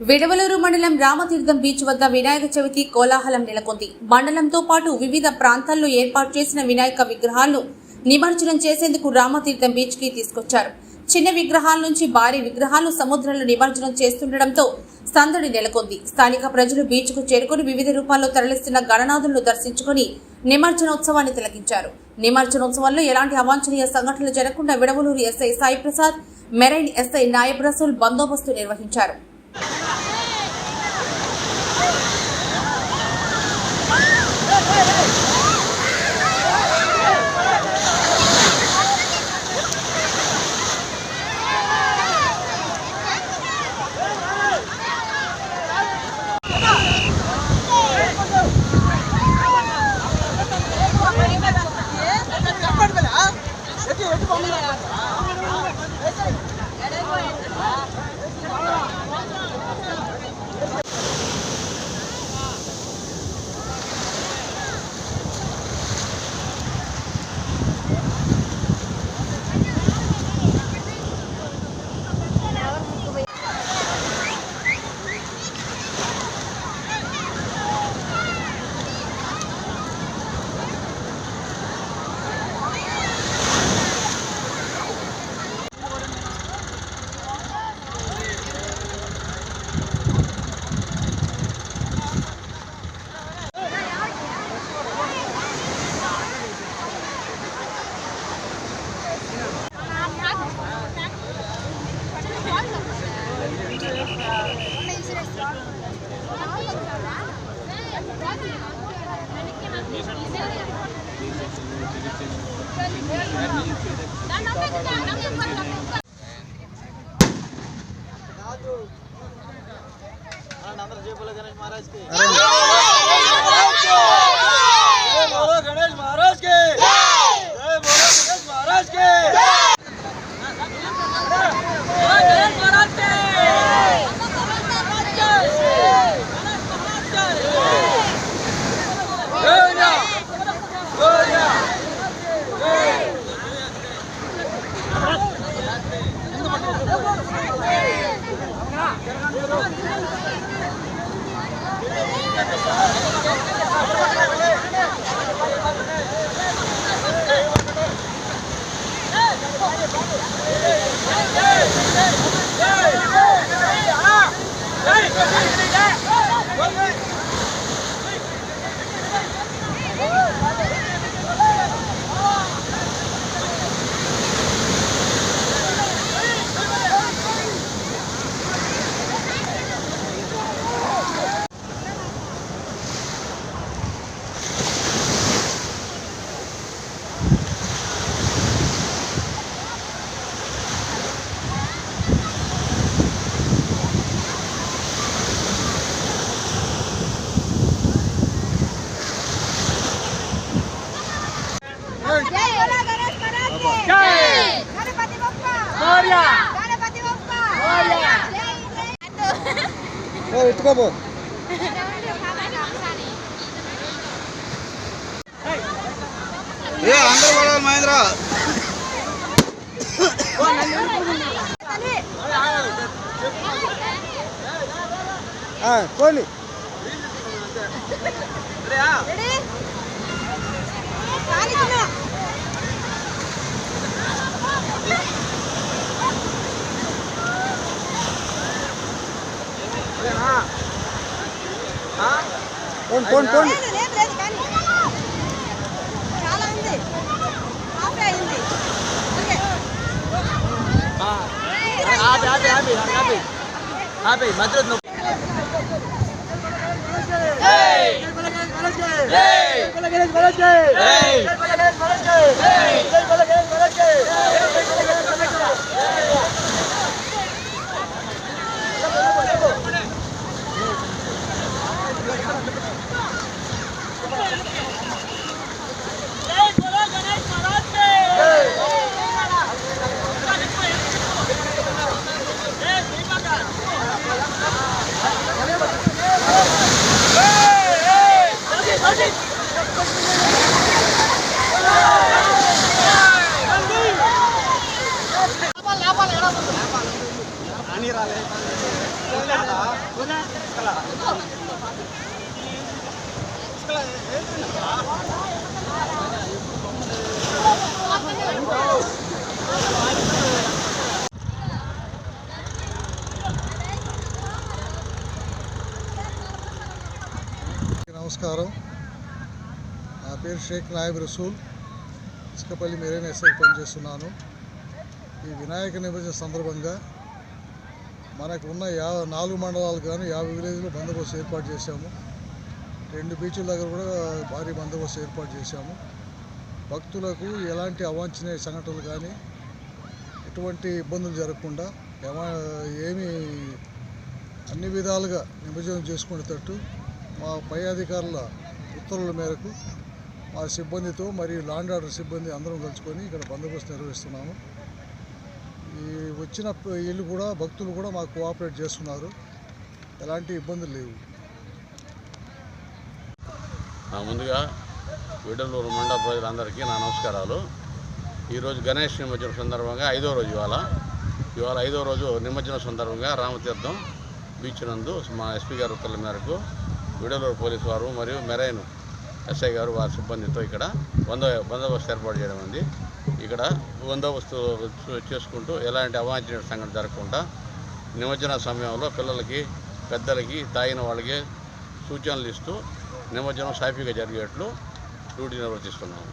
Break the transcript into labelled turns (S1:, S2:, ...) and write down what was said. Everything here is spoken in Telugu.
S1: విడవలూరు మండలం రామతీర్థం బీచ్ వద్ద వినాయక చవితి కోలాహలం నెలకొంది. మండలంతో పాటు వివిధ ప్రాంతాల్లో ఏర్పాటు చేసిన వినాయక విగ్రహాలను నిమజ్జనం చేసేందుకు రామతీర్థం బీచ్ కి తీసుకొచ్చారు. చిన్న విగ్రహాల నుంచి భారీ విగ్రహాలు సముద్రంలో నిమజ్జనం చేస్తుండటంతో సందడి నెలకొంది. స్థానిక ప్రజలు బీచ్ కు చేరుకుని వివిధ రూపాల్లో తరలిస్తున్న గణనాథులను దర్శించుకుని నిమజ్జనోత్సవాన్ని తిలకించారు. నిమజ్జనోత్సవంలో ఎలాంటి అవాంఛనీయ సంఘటనలు జరగకుండా Vidavaluru SI Sai Prasad, marine SI Nayab Rasool బందోబస్తు నిర్వహించారు.
S2: गणेश महाराज के बोलो गणेश महाराज के जय बोलो गणेश महाराज के गणेश महाराज के
S3: ఎత్తుకోబో ఏ అందరూ పడాలి మహేంద్ర కోలి
S2: Hey!
S3: పేరు షేక్ నాయబ్ రసూల్, ఇసుకపల్లి మెరైన్ ఎస్ఐ పనిచేస్తున్నాను. ఈ వినాయక నిమజ్జన సందర్భంగా మనకు ఉన్న 4 మండలాలు కానీ 50 విలేజ్లో బందోబస్తు ఏర్పాటు చేశాము. 2 బీచ్ల దగ్గర కూడా భారీ బందోబస్తు ఏర్పాటు చేశాము. భక్తులకు ఎలాంటి అవాంఛనీయ సంఘటనలు కానీ ఎటువంటి ఇబ్బందులు జరగకుండా ఏమీ అన్ని విధాలుగా నిమజ్జనం చేసుకునేటట్టు మా పై అధికారుల ఉత్తర్వుల మేరకు మా సిబ్బందితో మరియు లాండ్ ఆర్డర్ సిబ్బంది అందరం కలుసుకొని ఇక్కడ బందోబస్తు నిర్వహిస్తున్నాము. ఈ వచ్చిన వీళ్ళు కూడా భక్తులు కూడా మాకు కోఆపరేట్ చేస్తున్నారు, ఎలాంటి ఇబ్బందులు లేవు.
S4: ముందుగా విడలూరు మండల ప్రజలందరికీ నా నమస్కారాలు. ఈరోజు గణేష్ నిమజ్జనం సందర్భంగా 5వ రోజు ఇవాళ 5వ రోజు నిమజ్జనం సందర్భంగా రామతీర్థం బీచ్ నందు మా ఎస్పీ గారి ఉత్తర్వుల మేరకు విడలూరు పోలీసు వారు మరియు మెరైన్ ఎస్ఐ గారు వారి సిబ్బందితో ఇక్కడ బందోబస్తు ఏర్పాటు చేయడం ఉంది. ఇక్కడ బందోబస్తు చేసుకుంటూ ఎలాంటి అవాంఛనీయ సంఘటన జరగకుండా నిమజ్జన సమయంలో పిల్లలకి పెద్దలకి తాగిన వాళ్ళకి సూచనలు ఇస్తూ నిమజ్జనం సాఫీగా జరిగేట్లు డ్యూటీ నిర్వర్తిస్తున్నాము.